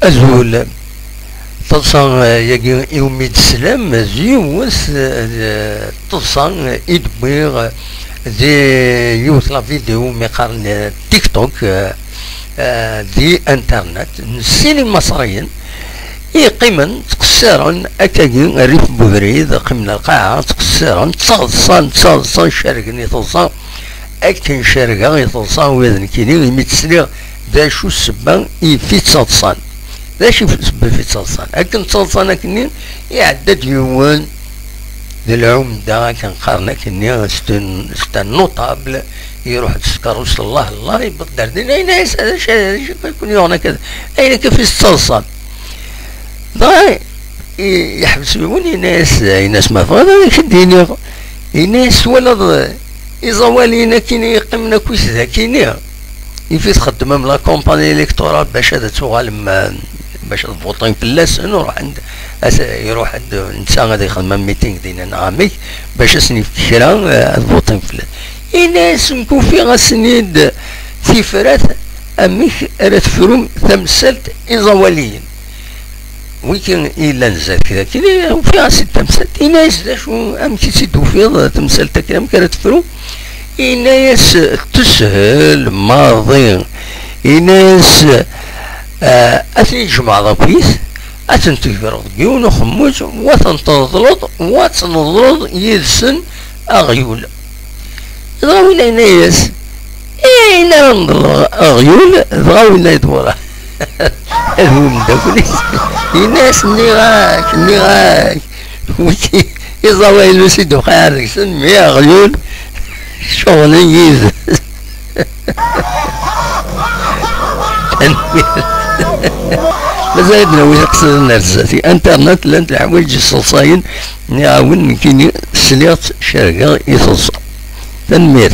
أزول تصان يجي يومي السلام زي وس تصان يدبير زي يوث لا فيديو مقارن تيك توك دي انترنت السينما مصريا يقيمن تقصرن اكاين ريف بوذريد قمنا القاعة تقصرن تصان شارقني تصان اكن شارقا يتصان وذن كيني يمتسلي ذا شو السبان يفي تصان ذا شو السبان في تصان اكن تصان اكنين يعدد يوان ذا العمدة كان قارنا كني ستن نوطابل يروح تسكر وصل الله يبدر دين اين هذا شيء يكون يونا كذا اين كيف يتصلصل ضاي يحبسوني ناس ما فاضل يشديني ناس ولد يزوالينا كيني يقمنا كويس ذا كيني يفيد خدم لا كومباني الكتورال باش هذا تغالم باش تفوطين في اللاس نروح عند يروح عند انسان غادي يخدم ميتينغ دينا نعامي باش اسني في كرا تفوطين في اللاس الناس نكون في غسنيد في فرات اميك راه تفروم تمثلت ازواليين ويكن الا نزل كذا كذا وفي غاسي تمثلت الناس شو امشي تسدو في تمثلت كذا مكان تفرو الناس تسهل ماضي الناس اثني جمع ضبيث اتنتفرض جيون خموج وتنضرض يلسن اغيول ضاوي ناس اين ننظر اغيول ضاوي يدورا المهم داكولي الناس نيغاك وكي يضاوي لوسيدو خارج سمي اغيول شغل يز مازال بنوي يقصد النرزاتي انترنت لان الحوايج الصلصاين نعاون كيني سليط شارقة يصلصو تنمير